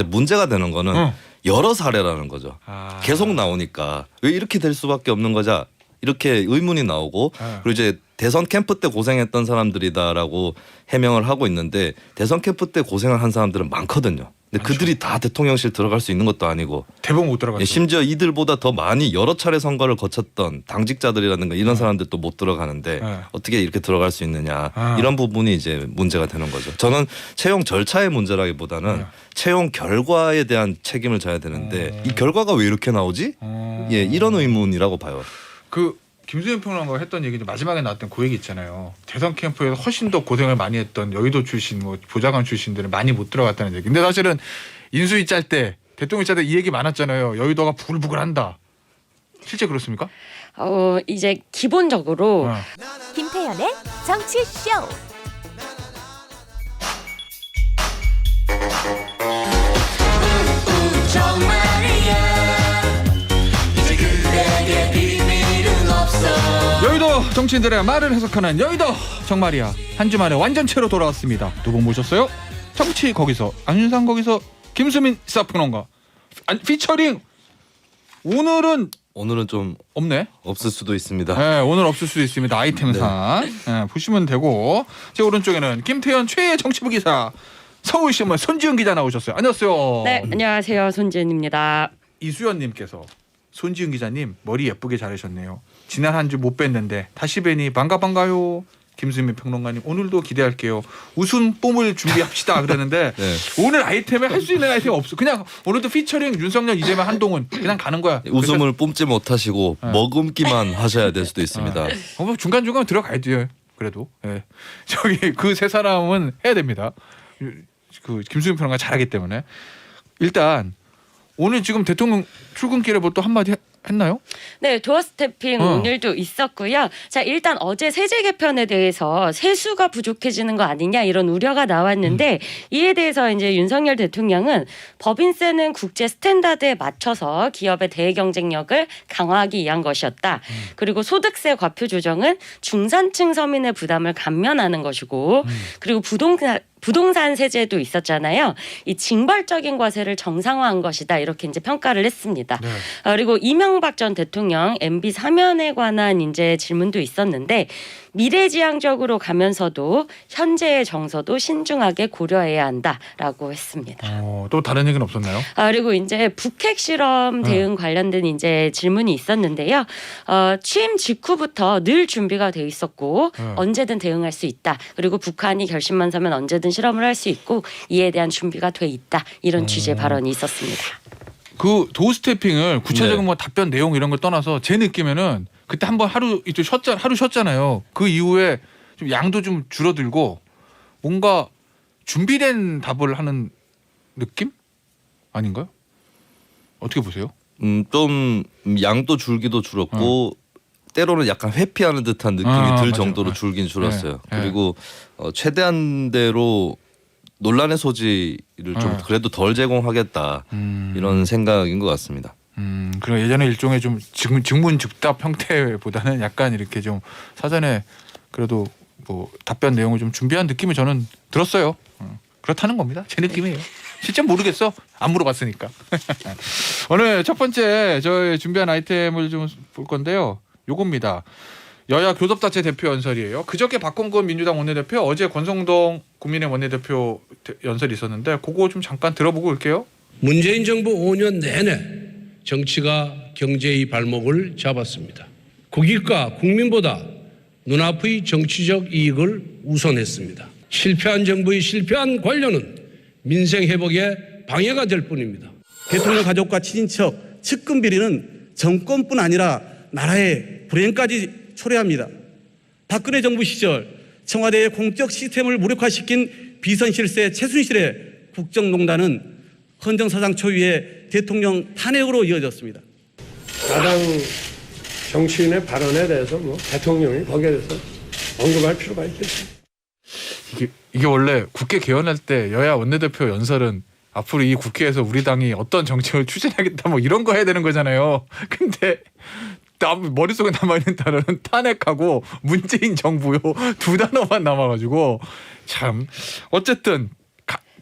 문제가 되는 거는 여러 사례라는 거죠. 계속 나오니까 왜 이렇게 될 수밖에 없는 거자 이렇게 의문이 나오고 그리고 이제 대선 캠프 때 고생했던 사람들이다라고 해명을 하고 있는데 대선 캠프 때 고생을 한 사람들은 많거든요. 근데 많죠. 그들이 다 대통령실 들어갈 수 있는 것도 아니고 대부분 못 들어갔죠. 심지어 이들보다 더 많이 여러 차례 선거를 거쳤던 당직자들이라든가 이런 사람들도 못 들어가는데 어떻게 이렇게 들어갈 수 있느냐 이런 부분이 이제 문제가 되는 거죠. 저는 채용 절차의 문제라기보다는 채용 결과에 대한 책임을 져야 되는데 이 결과가 왜 이렇게 나오지? 예, 이런 의문이라고 봐요. 그 김수현 평론가가 했던 얘기 마지막에 나왔던 그 얘기 있잖아요. 대선 캠프에서 훨씬 더 고생을 많이 했던 여의도 출신, 뭐 보좌관 출신들은 많이 못 들어갔다는 얘기. 근데 사실은 인수위 짤 때 대통령 짤 때 이 얘기 많았잖아요. 여의도가 부글부글한다. 실제 그렇습니까? 이제 기본적으로 김태현의 정치쇼. 여의도 정치인들의 말을 해석하는 여의도 정말이야. 한 주만에 완전체로 돌아왔습니다. 두 분 모셨어요. 정치 거기서 안윤상 거기서 김수민 시사평론가 피처링. 오늘은 좀 없네. 없을 수도 있습니다. 네, 오늘 없을 수도 있습니다. 아이템상 네, 보시면 되고 제 오른쪽에는 김태현 최애 정치부 기사 서울신문 손지은 기자 나오셨어요. 안녕하세요. 네, 안녕하세요. 손지은입니다. 이수연님께서 손지은 기자님 머리 예쁘게 자르셨네요. 지난 한 주 못 뵀는데 다시 뵈니 반가요. 김수민 평론가님 오늘도 기대할게요. 웃음 뽐을 준비합시다 그러는데 네. 오늘 아이템에 할 수 있는 아이템 없어. 그냥 오늘도 피처링 윤석열, 이재명, 한동훈 그냥 가는 거야. 웃음을 뿜지 못하시고 머금기만 하셔야 될 수도 있습니다. 뭐 중간중간 들어가야 돼요. 그래도 저기 그 세 사람은 해야 됩니다. 그 김수민 평론가 잘하기 때문에 일단 오늘 지금 대통령 출근길에 뭐 또 한마디 했나요? 네, 도어 스태핑 오늘도 있었고요. 자, 일단 어제 세제 개편에 대해서 세수가 부족해지는 거 아니냐 이런 우려가 나왔는데 이에 대해서 이제 윤석열 대통령은 법인세는 국제 스탠다드에 맞춰서 기업의 대외 경쟁력을 강화하기 위한 것이었다. 그리고 소득세 과표 조정은 중산층 서민의 부담을 감면하는 것이고 그리고 부동산 세제도 있었잖아요. 이 징벌적인 과세를 정상화한 것이다. 이렇게 이제 평가를 했습니다. 네. 그리고 이명박 전 대통령 MB 사면에 관한 이제 질문도 있었는데 미래지향적으로 가면서도 현재의 정서도 신중하게 고려해야 한다라고 했습니다. 또 다른 얘기는 없었나요? 그리고 이제 북핵 실험 대응 관련된 이제 질문이 있었는데요. 취임 직후부터 늘 준비가 돼 있었고 언제든 대응할 수 있다. 그리고 북한이 결심만 서면 언제든 실험을 할 수 있고 이에 대한 준비가 돼 있다. 이런 취지의 발언이 있었습니다. 그 도어 스태핑을 구체적인 네. 뭐 답변 내용 이런 걸 떠나서 제 느낌에는 그때 한번 하루 쉬었잖아요. 그 이후에 좀 양도 좀 줄어들고 뭔가 준비된 답을 하는 느낌 아닌가요? 어떻게 보세요? 좀 양도 줄기도 줄었고 때로는 약간 회피하는 듯한 느낌이 들 맞아요. 정도로 줄긴 줄었어요. 네. 그리고 최대한대로 논란의 소지를 좀 그래도 덜 제공하겠다 이런 생각인 것 같습니다. 그리고 예전에 일종의 좀 증문즉답 형태보다는 약간 이렇게 좀 사전에 그래도 뭐 답변 내용을 좀 준비한 느낌이 저는 들었어요. 그렇다는 겁니다. 제 느낌이에요. 실제 모르겠어. 안 물어봤으니까. 오늘 첫 번째 저희 준비한 아이템을 좀 볼 건데요. 요겁니다. 여야 교섭단체 대표 연설이에요. 그저께 박홍근 민주당 원내대표, 어제 권성동 국민의힘 원내대표 연설이 있었는데 그거 좀 잠깐 들어보고 올게요. 문재인 정부 5년 내내 정치가 경제의 발목을 잡았습니다. 국익과 국민보다 눈앞의 정치적 이익을 우선했습니다. 실패한 정부의 실패한 관료는 민생 회복에 방해가 될 뿐입니다. 대통령 가족과 친인척 측근 비리는 정권뿐 아니라 나라의 불행까지 초래합니다. 박근혜 정부 시절 청와대의 공적 시스템을 무력화시킨 비선실세 최순실의 국정농단은 헌정사상 초유의 대통령 탄핵으로 이어졌습니다. 야당 정치인의 발언에 대해서 뭐 대통령이 거기에 대해서 언급할 필요가 있겠죠. 이게 원래 국회 개원할 때 여야 원내대표 연설은 앞으로 이 국회에서 우리 당이 어떤 정책을 추진하겠다 뭐 이런 거 해야 되는 거잖아요. 근데 머릿속에 남아있는 단어는 탄핵하고 문재인 정부요 두 단어만 남아가지고 참 어쨌든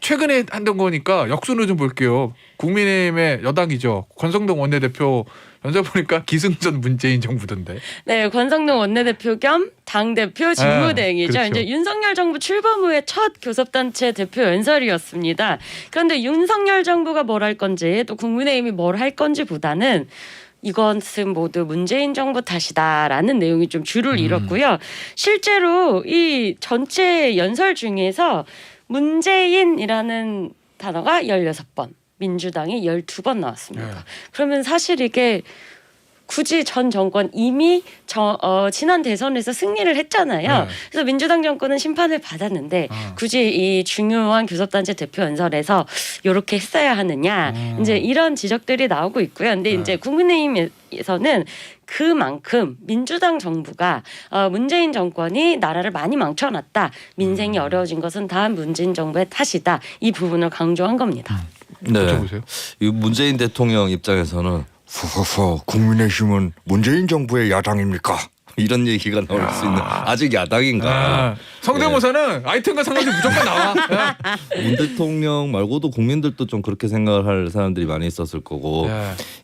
최근에 한던 거니까 역순으로 좀 볼게요. 국민의힘의 여당이죠. 권성동 원내대표 연설 보니까 기승전 문재인 정부던데. 네, 권성동 원내대표 겸 당대표 직무대행이죠. 그렇죠. 이제 윤석열 정부 출범 후에 첫 교섭단체 대표 연설이었습니다. 그런데 윤석열 정부가 뭘 할 건지 또 국민의힘이 뭘 할 건지보다는 이것은 모두 문재인 정부 탓이다라는 내용이 좀 줄을 잃었고요. 실제로 이 전체 연설 중에서 문재인이라는 단어가 16번, 민주당이 12번 나왔습니다. 네. 그러면 사실 이게 굳이 전 정권 이미 지난 대선에서 승리를 했잖아요. 네. 그래서 민주당 정권은 심판을 받았는데 굳이 이 중요한 교섭단체 대표 연설에서 이렇게 했어야 하느냐 이제 이런 지적들이 나오고 있고요. 근데 이제 국민의힘에서는 그만큼 민주당 정부가 문재인 정권이 나라를 많이 망쳐놨다. 민생이 어려워진 것은 다 문재인 정부의 탓이다. 이 부분을 강조한 겁니다. 네. 보세요. 이 문재인 대통령 입장에서는 후후후 국민의힘은 문재인 정부의 야당입니까? 이런 얘기가 나올 수 있는 아직 야당인가? 성대모사는 아이템과 상관없이 무조건 나와. 문 대통령 말고도 국민들도 좀 그렇게 생각을 할 사람들이 많이 있었을 거고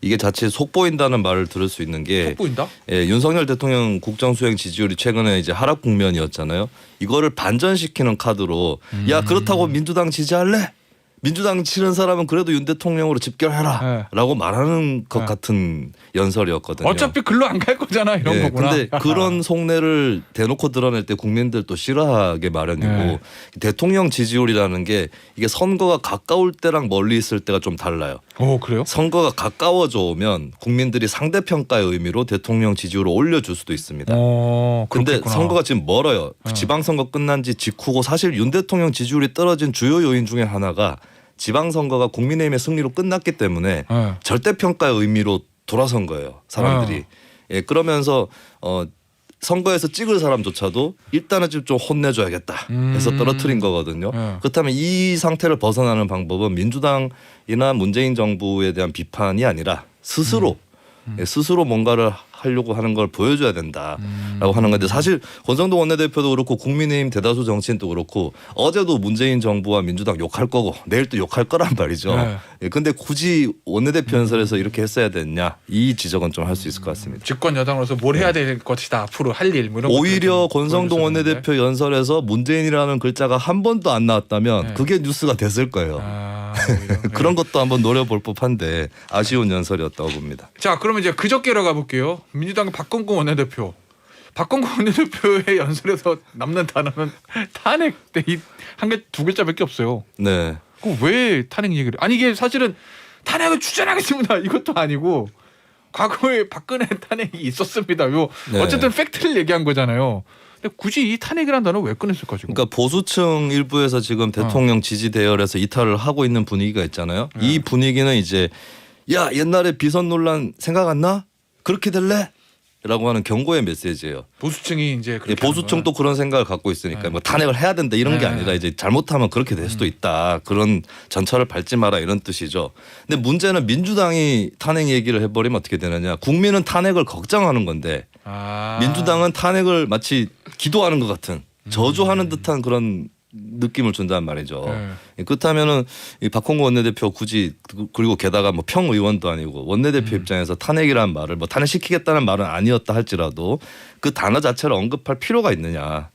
이게 자칫 속보인다는 말을 들을 수 있는 게 속보인다? 윤석열 대통령 국정수행 지지율이 최근에 이제 하락 국면이었잖아요. 이거를 반전시키는 카드로 야 그렇다고 민주당 지지할래? 민주당 치는 사람은 그래도 윤 대통령으로 집결해라 라고 말하는 것 같은 연설이었거든요. 어차피 글로 안 갈 거잖아 이런 거구나. 근데 그런 속내를 대놓고 드러낼 때 국민들도 싫어하게 마련이고 대통령 지지율이라는 게 이게 선거가 가까울 때랑 멀리 있을 때가 좀 달라요. 오 그래요? 선거가 가까워져 오면 국민들이 상대평가의 의미로 대통령 지지율을 올려줄 수도 있습니다. 근데 그렇겠구나. 선거가 지금 멀어요. 지방선거 끝난 지 직후고 사실 윤 대통령 지지율이 떨어진 주요 요인 중에 하나가 지방선거가 국민의힘의 승리로 끝났기 때문에 절대평가의 의미로 돌아선 거예요. 사람들이. 예, 그러면서 선거에서 찍을 사람조차도 일단은 좀 혼내줘야겠다 해서 떨어뜨린 거거든요. 그렇다면 이 상태를 벗어나는 방법은 민주당이나 문재인 정부에 대한 비판이 아니라 스스로 스스로 뭔가를 하려고 하는 걸 보여줘야 된다라고 하는 건데 사실 권성동 원내대표도 그렇고 국민의힘 대다수 정치인도 그렇고 어제도 문재인 정부와 민주당 욕할 거고 내일 또 욕할 거란 말이죠. 그런데 굳이 원내대표 연설에서 이렇게 했어야 됐냐 이 지적은 좀 할 수 있을 것 같습니다. 집권 여당으로서 뭘 해야 될 것이다 앞으로 할 일 뭐 이런 오히려 권성동 원내대표 연설에서 문재인이라는 글자가 한 번도 안 나왔다면 그게 뉴스가 됐을 거예요. 그런 것도 한번 노려볼 법한데 아쉬운 연설이었다고 봅니다. 자 그러면 이제 그저께로 가볼게요. 민주당 박건구 원내대표. 박건구 원내대표의 연설에서 남는 단어는 탄핵 한 두 글자밖에 없어요. 네. 그럼 왜 탄핵 얘기를? 아니 이게 사실은 탄핵을 추진하겠습니다. 이것도 아니고 과거에 박근혜 탄핵이 있었습니다. 어쨌든 팩트를 얘기한 거잖아요. 근데 굳이 이 탄핵이라는 단어 왜 꺼냈을까 지금? 그러니까 보수층 일부에서 지금 대통령 지지 대열에서 이탈을 하고 있는 분위기가 있잖아요. 이 분위기는 이제 야 옛날에 비선 논란 생각 안 나? 그렇게 될래? 라고 하는 경고의 메시지예요. 보수층이 이제 그렇게 보수층도 그런 생각을 갖고 있으니까 뭐 탄핵을 해야 된다 이런 게 아니라 이제 잘못하면 그렇게 될 수도 있다. 그런 전철을 밟지 마라 이런 뜻이죠. 근데 문제는 민주당이 탄핵 얘기를 해버리면 어떻게 되느냐. 국민은 탄핵을 걱정하는 건데 민주당은 탄핵을 마치 기도하는 것 같은 저주하는 듯한 그런 느낌을 준단 말이죠. 그렇다면은 이 박홍구 원내대표 굳이 그리고 게다가 뭐 평의원도 아니고 원내대표 입장에서 탄핵이라는 말을 뭐 탄핵시키겠다는 말은 아니었다 할지라도 그 단어 자체를 언급할 필요가 있느냐.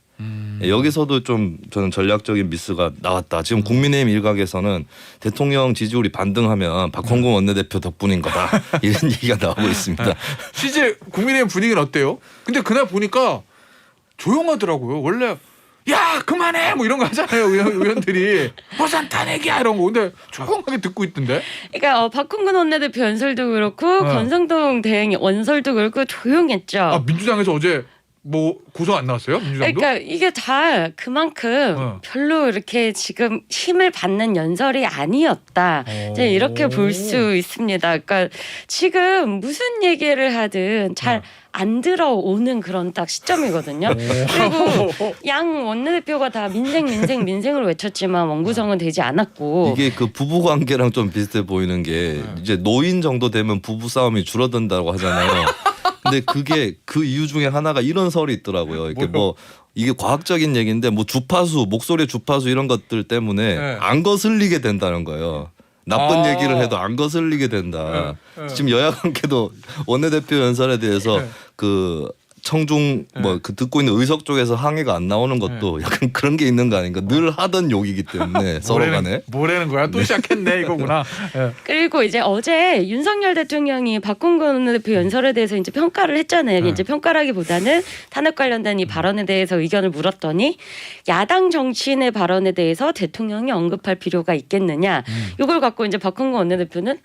여기서도 좀 저는 전략적인 미스가 나왔다. 지금 국민의힘 일각에서는 대통령 지지율이 반등하면 박홍구 원내대표 덕분인 거다. 이런 얘기가 나오고 있습니다. 실제 국민의힘 분위기는 어때요? 근데 그날 보니까 조용하더라고요. 원래 야 그만해 뭐 이런 거 하잖아요 의원들이 무슨 탄핵이야 이런 거 근데 조용하게 듣고 있던데. 그러니까 박홍근 원내대표 연설도 그렇고 권성동 대행 원설도 그렇고 조용했죠. 민주당에서 어제 뭐 고소 안 나왔어요? 민주당도? 그러니까 이게 다 그만큼 별로 이렇게 지금 힘을 받는 연설이 아니었다. 이제 이렇게 볼 수 있습니다. 그러니까 지금 무슨 얘기를 하든 잘 안 들어오는 그런 딱 시점이거든요. 그리고 양 원내대표가 다 민생을 외쳤지만 원구성은 되지 않았고 이게 그 부부 관계랑 좀 비슷해 보이는 게 이제 노인 정도 되면 부부 싸움이 줄어든다고 하잖아요. 근데 그게 그 이유 중에 하나가 이런 설이 있더라고요. 이게 뭐 이게 과학적인 얘기인데 뭐 주파수, 목소리 주파수 이런 것들 때문에 네. 안 거슬리게 된다는 거예요. 나쁜 아. 얘기를 해도 안 거슬리게 된다. 네. 지금 여야관계도 원내대표 연설에 대해서 네. 그 청중 뭐 그 듣고 있는 의석 쪽에서 항의가 안 나오는 것도 약간 그런 게 있는 거 아닌가. 늘 하던 욕이기 때문에 서로 간에. 뭐라는 거야? 또 시작했네 이거구나. 예. 그리고 이제 어제 윤석열 대통령이 박홍근 원내대표 연설에 대해서 이제 평가를 했잖아요. 이제 평가라기보다는 탄핵 관련된 이 발언에 대해서 의견을 물었더니 야당 정치인의 발언에 대해서 대통령이 언급할 필요가 있겠느냐. 이걸 갖고 이제 박홍근 원내대표는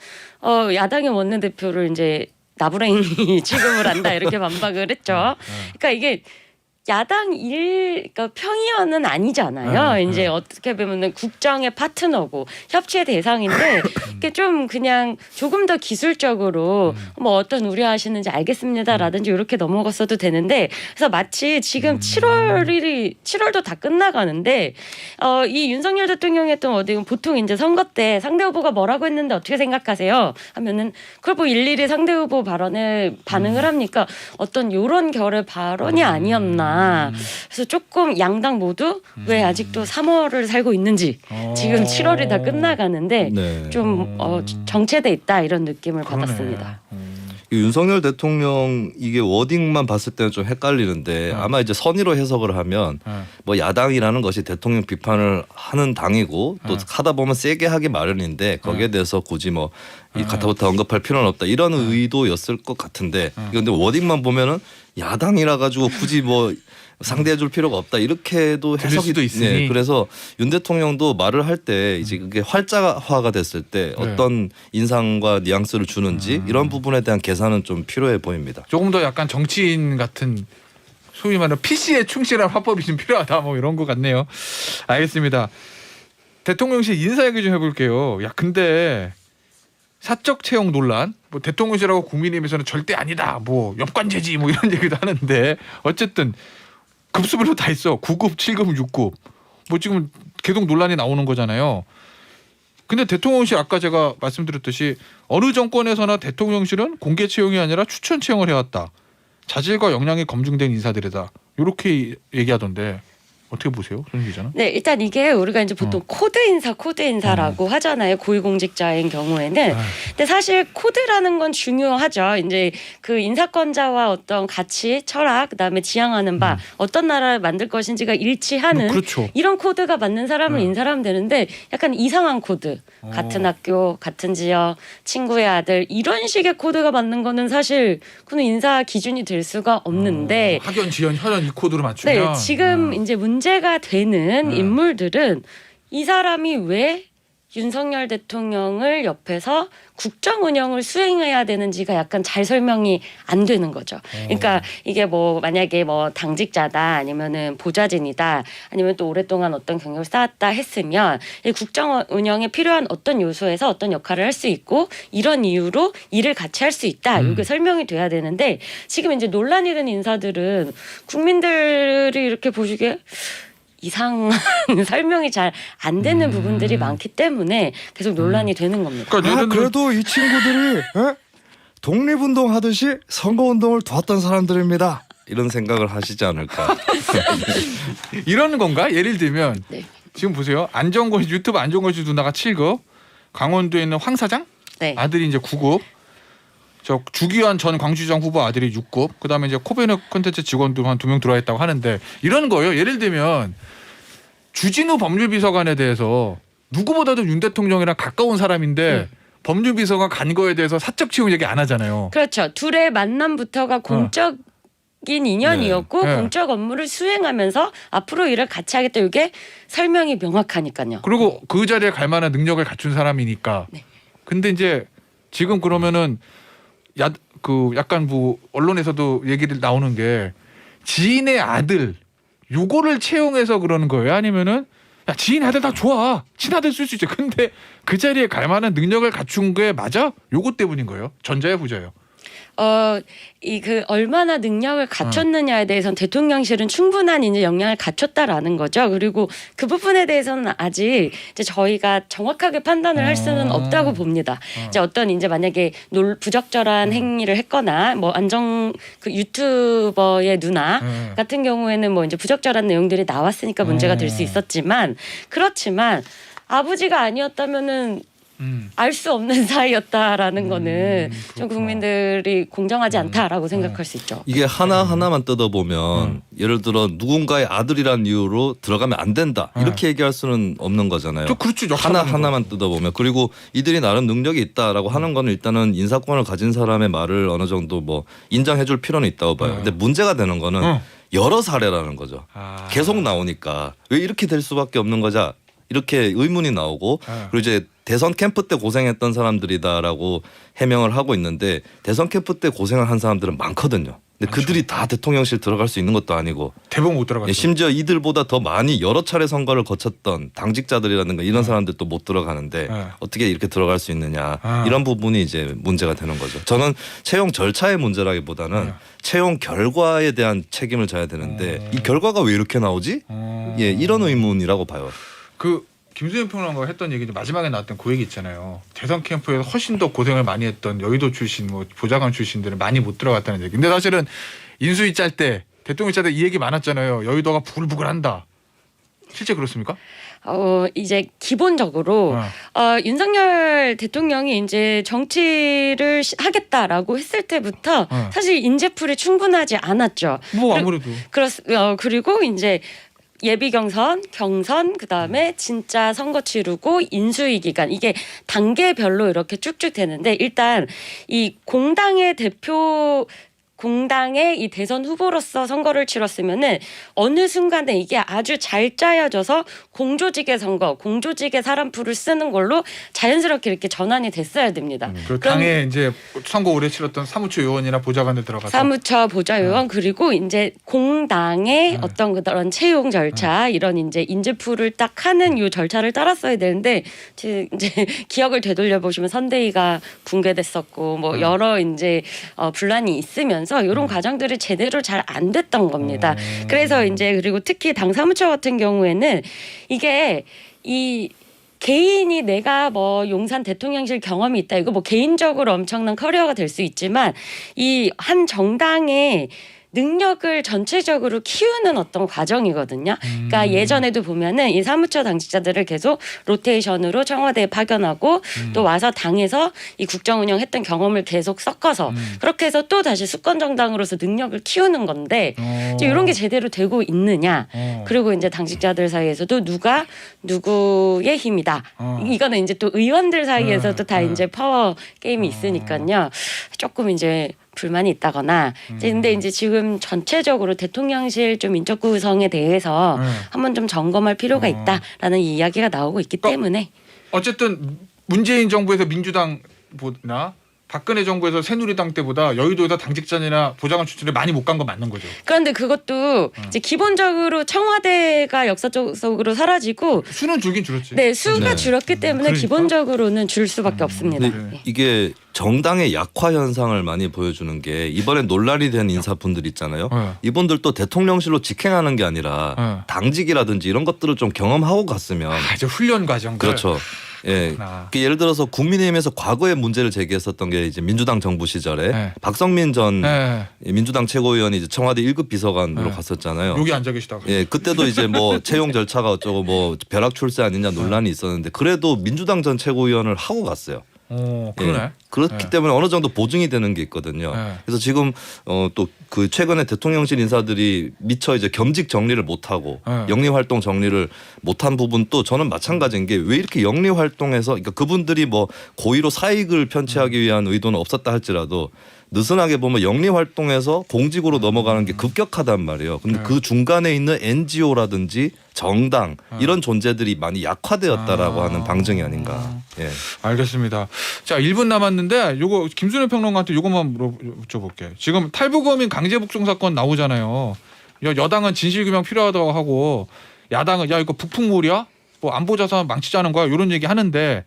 야당의 원내대표를 이제 나부랭이 취급을 한다 이렇게 반박을 했죠. 그러니까 이게 야당 그러니까 평의원은 아니잖아요. 이제 어떻게 보면은 국정의 파트너고 협치의 대상인데 이게 좀 그냥 조금 더 기술적으로 뭐 어떤 우려하시는지 알겠습니다라든지 이렇게 넘어갔어도 되는데 그래서 마치 지금 7월도 다 끝나가는데 이 윤석열 대통령이 했던 어디 보통 이제 선거 때 상대 후보가 뭐라고 했는데 어떻게 생각하세요? 하면은 그걸 뭐 일일이 상대 후보 발언에 반응을 합니까? 어떤 요런 결의 발언이 아니었나. 그래서 조금 양당 모두 왜 아직도 3월을 살고 있는지 지금 7월이 다 끝나가는데 네. 좀 정체돼 있다 이런 느낌을 그러네. 받았습니다. 이 윤석열 대통령 이게 워딩만 봤을 때는 좀 헷갈리는데 아마 이제 선의로 해석을 하면 뭐 야당이라는 것이 대통령 비판을 하는 당이고 또 하다 보면 세게 하기 마련인데 거기에 대해서 굳이 뭐 이 가타부터 언급할 필요는 없다 이런 의도였을 것 같은데 근데 워딩만 보면은 야당이라 가지고 굳이 뭐 상대해줄 필요가 없다 이렇게도 들릴 해석이 수도 있으니. 네, 그래서 윤 대통령도 말을 할 때 이제 그게 활자화가 됐을 때 어떤 인상과 뉘앙스를 주는지 이런 부분에 대한 계산은 좀 필요해 보입니다. 조금 더 약간 정치인 같은 소위 말하는 PC에 충실한 화법이 좀 필요하다 뭐 이런 것 같네요. 알겠습니다. 대통령실 인사 얘기 좀 해볼게요. 야 근데 사적 채용 논란 뭐 대통령실하고 국민의힘에서는 절대 아니다 뭐 엽관제지 뭐 이런 얘기도 하는데 어쨌든 급수별로 다 있어. 9급, 7급, 6급 뭐 지금 계속 논란이 나오는 거잖아요. 근데 대통령실 아까 제가 말씀드렸듯이 어느 정권에서나 대통령실은 공개 채용이 아니라 추천 채용을 해왔다. 자질과 역량이 검증된 인사들이다. 이렇게 얘기하던데 어떻게 보세요, 손 기자는? 네, 일단 이게 우리가 이제 보통 코드 인사라고 하잖아요. 고위공직자인 경우에는. 근데 사실 코드라는 건 중요하죠. 이제 그 인사권자와 어떤 가치, 철학, 그다음에 지향하는 바, 어떤 나라를 만들 것인지가 일치하는 그렇죠. 이런 코드가 맞는 사람을 인사하면 되는데 약간 이상한 코드. 같은 학교, 같은 지역, 친구의 아들 이런 식의 코드가 맞는 거는 사실 그는 인사 기준이 될 수가 없는데 학연, 지연, 혈연 이 코드로 맞추면 네, 지금 이제 문제가 되는 인물들은 이 사람이 왜 윤석열 대통령을 옆에서 국정 운영을 수행해야 되는지가 약간 잘 설명이 안 되는 거죠. 그러니까 이게 뭐 만약에 뭐 당직자다 아니면은 보좌진이다 아니면 또 오랫동안 어떤 경력을 쌓았다 했으면 이 국정 운영에 필요한 어떤 요소에서 어떤 역할을 할 수 있고 이런 이유로 일을 같이 할 수 있다. 이게 설명이 돼야 되는데 지금 이제 논란이 된 인사들은 국민들이 이렇게 보시기에 이상한 설명이 잘 안 되는 부분들이 많기 때문에 계속 논란이 되는 겁니다. 그러니까 예를 들어 그래도 이 친구들이 독립운동 하듯이 선거운동을 도왔던 사람들입니다. 이런 생각을 하시지 않을까. 이런 건가? 예를 들면 네. 지금 보세요. 안정권 유튜브 안정권 씨 누나가 7급, 강원도에 있는 황 사장 네. 아들이 이제 9급, 저 주기환 전 광주시장 후보 아들이 6급, 그다음에 이제 코베너 콘텐츠 직원도 한 2명 들어와 있다고 하는데 이런 거예요. 예를 들면 주진우 법률비서관에 대해서 누구보다도 윤 대통령이랑 가까운 사람인데 법률비서관 간 거에 대해서 사적 채용 얘기 안 하잖아요. 그렇죠. 둘의 만남부터가 공적인 인연이었고 네. 공적 업무를 수행하면서 앞으로 일을 같이 하겠다. 이게 설명이 명확하니까요. 그리고 그 자리에 갈 만한 능력을 갖춘 사람이니까. 네. 근데 이제 지금 그러면은 약간 뭐 언론에서도 얘기를 나오는 게 지인의 아들 요거를 채용해서 그러는 거예요? 아니면은 야 지인 아들 다 좋아 친아들 쓸 수 있죠. 근데 그 자리에 갈 만한 능력을 갖춘 게 맞아? 요거 때문인 거예요? 전자예요, 후자예요? 이 그 얼마나 능력을 갖췄느냐에 대해서는 대통령실은 충분한 이제 역량을 갖췄다라는 거죠. 그리고 그 부분에 대해서는 아직 이제 저희가 정확하게 판단을 할 수는 없다고 봅니다. 이제 어떤 이제 만약에 부적절한 행위를 했거나 뭐 안정 그 유튜버의 누나 같은 경우에는 뭐 이제 부적절한 내용들이 나왔으니까 문제가 될 수 있었지만 그렇지만 아버지가 아니었다면은 알 수 없는 사이였다라는 거는 좀 국민들이 공정하지 않다라고 생각할 수 있죠. 이게 하나하나만 뜯어보면 예를 들어 누군가의 아들이란 이유로 들어가면 안 된다 이렇게 얘기할 수는 없는 거잖아요. 그렇죠. 하나하나만 뜯어보면. 그리고 이들이 나름 능력이 있다라고 하는 거는 일단은 인사권을 가진 사람의 말을 어느 정도 뭐 인정해 줄 필요는 있다고 봐요. 근데 문제가 되는 거는 여러 사례라는 거죠. 계속 나오니까 왜 이렇게 될 수밖에 없는 거자 이렇게 의문이 나오고 그리고 이제 대선 캠프 때 고생했던 사람들이다라고 해명을 하고 있는데 대선 캠프 때 고생을 한 사람들은 많거든요. 근데 그들이 다 대통령실 들어갈 수 있는 것도 아니고 대부분 못 들어갔죠. 심지어 이들보다 더 많이 여러 차례 선거를 거쳤던 당직자들이라든가 이런 사람들도 못 들어가는데 어떻게 이렇게 들어갈 수 있느냐 이런 부분이 이제 문제가 되는 거죠. 저는 채용 절차의 문제라기보다는 채용 결과에 대한 책임을 져야 되는데 이 결과가 왜 이렇게 나오지? 예, 이런 의문이라고 봐요. 그 김수현 평론가가 했던 얘기 마지막에 나왔던 그 얘기 있잖아요. 대선 캠프에서 훨씬 더 고생을 많이 했던 여의도 출신, 뭐 보좌관 출신들은 많이 못 들어갔다는 얘기. 근데 사실은 인수위 짤 때 대통령 짤 때 이 얘기 많았잖아요. 여의도가 부글부글한다. 실제 그렇습니까? 이제 기본적으로 윤석열 대통령이 이제 정치를 하겠다라고 했을 때부터 사실 인재풀이 충분하지 않았죠. 뭐 아무래도 그리고 이제 예비 경선, 경선, 그다음에 진짜 선거 치르고 인수위 기간 이게 단계별로 이렇게 쭉쭉 되는데 일단 이 공당의 이 대선 후보로서 선거를 치렀으면은 어느 순간에 이게 아주 잘 짜여져서 공조직의 선거, 공조직의 사람풀을 쓰는 걸로 자연스럽게 이렇게 전환이 됐어야 됩니다. 그 당에 이제 선거 오래 치렀던 사무처 의원이나 보좌관들 들어가서 사무처 보좌의원 그리고 이제 공당의 어떤 그런 채용 절차 이런 이제 인재풀을 딱 하는 요 절차를 따랐어야 되는데 이제 기억을 되돌려 보시면 선대위가 붕괴됐었고 뭐 여러 이제 분란이 있으면 이런 과정들이 제대로 잘 안 됐던 겁니다. 그래서 이제 그리고 특히 당 사무처 같은 경우에는 이게 이 개인이 내가 뭐 용산 대통령실 경험이 있다 이거 뭐 개인적으로 엄청난 커리어가 될 수 있지만 이 한 정당의 능력을 전체적으로 키우는 어떤 과정이거든요. 그러니까 예전에도 보면은 이 사무처 당직자들을 계속 로테이션으로 청와대에 파견하고 또 와서 당에서 이 국정 운영했던 경험을 계속 섞어서 그렇게 해서 또 다시 수권 정당으로서 능력을 키우는 건데 이제 이런 게 제대로 되고 있느냐. 그리고 이제 당직자들 사이에서도 누가 누구의 힘이다. 이거는 이제 또 의원들 사이에서도 다 이제 파워 게임이 있으니까요. 조금 이제 불만이 있다거나 근데 이제 지금 전체적으로 대통령실 좀 인적 구성에 대해서 한번 좀 점검할 필요가 있다라는 이야기가 나오고 있기 때문에 어쨌든 문재인 정부에서 민주당보다 박근혜 정부에서 새누리당 때보다 여의도에서 당직자나 보좌관 출신을 많이 못 간 건 맞는 거죠. 그런데 그것도 이제 기본적으로 청와대가 역사적으로 사라지고 수는 줄긴 줄었지. 네, 수가 네. 줄었기 때문에 그러니까? 기본적으로는 줄 수밖에 없습니다. 근데 이게 정당의 약화 현상을 많이 보여주는 게 이번에 논란이 된 인사분들 있잖아요. 이분들도 대통령실로 직행하는 게 아니라 당직이라든지 이런 것들을 좀 경험하고 갔으면 이제 훈련 과정들. 그렇죠. 예, 예를 들어서 국민의힘에서 과거에 문제를 제기했었던 게 이제 민주당 정부 시절에 박성민 전 민주당 최고위원이 이제 청와대 1급 비서관으로 갔었잖아요. 여기 앉아 계시다가. 예, 그때도 이제 뭐 채용 절차가 어쩌고 뭐 벼락 출세 아니냐 논란이 있었는데 그래도 민주당 전 최고위원을 하고 갔어요. 그러네. 예, 그렇기 때문에 어느 정도 보증이 되는 게 있거든요. 그래서 지금 또 그 최근에 대통령실 인사들이 미처 이제 겸직 정리를 못하고 영리 활동 정리를 못한 부분도 저는 마찬가지인 게 왜 이렇게 영리 활동에서 그러니까 그분들이 뭐 고의로 사익을 편취하기 위한 의도는 없었다 할지라도 느슨하게 보면 영리 활동에서 공직으로 넘어가는 게 급격하단 말이에요. 근데 그 중간에 있는 NGO라든지 정당 이런 존재들이 많이 약화되었다라고 하는 방증이 아닌가. 예. 알겠습니다. 자, 1분 남았는데 요거 김순일 평론가한테 요것만 여쭤볼게. 지금 탈북어민 강제 북송 사건 나오잖아요. 여당은 진실규명 필요하다고 하고 야당은 야 이거 북풍물이야? 뭐 안보 자산 망치자는 거야? 이런 얘기 하는데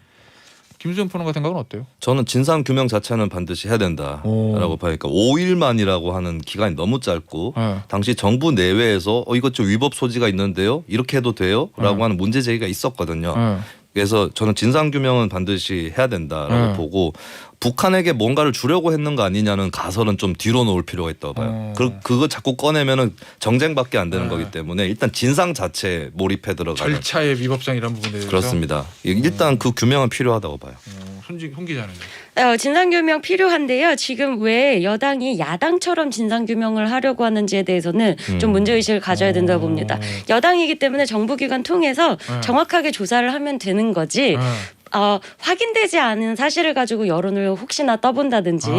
김수현 평론가 생각은 어때요? 저는 진상 규명 자체는 반드시 해야 된다라고 봐요. 그러니까 5일만이라고 하는 기간이 너무 짧고 네. 당시 정부 내외에서 이것 좀 위법 소지가 있는데요. 이렇게 해도 돼요?라고 하는 문제 제기가 있었거든요. 네. 그래서 저는 진상 규명은 반드시 해야 된다라고 보고 북한에게 뭔가를 주려고 했는 거 아니냐는 가설은 좀 뒤로 놓을 필요가 있다고 봐요. 그거 자꾸 꺼내면은 정쟁밖에 안 되는 거기 때문에 일단 진상 자체에 몰입해 들어가는 절차의 위법성 이런 부분에 대해서 그렇습니다. 일단 그 규명은 필요하다고 봐요. 손 기자는 진상규명 필요한데요. 지금 왜 여당이 야당처럼 진상규명을 하려고 하는지에 대해서는 좀 문제의식을 가져야 된다고 봅니다. 여당이기 때문에 정부기관 통해서 정확하게 조사를 하면 되는 거지 확인되지 않은 사실을 가지고 여론을 혹시나 떠본다든지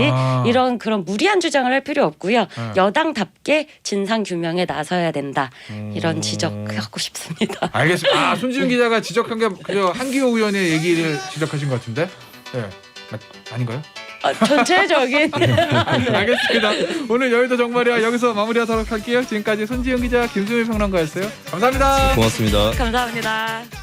이런 그런 무리한 주장을 할 필요 없고요. 여당답게 진상규명에 나서야 된다. 이런 지적하고 싶습니다. 알겠습니다. 손지은 기자가 지적한 게 그저 한기호 의원의 얘기를 지적하신 것 같은데 네. 아닌가요? 전체적인 알겠습니다. 오늘 여의도 정말이야 여기서 마무리하도록 할게요. 지금까지 손지은 기자, 김수민 평론가였어요. 감사합니다. 고맙습니다. 감사합니다.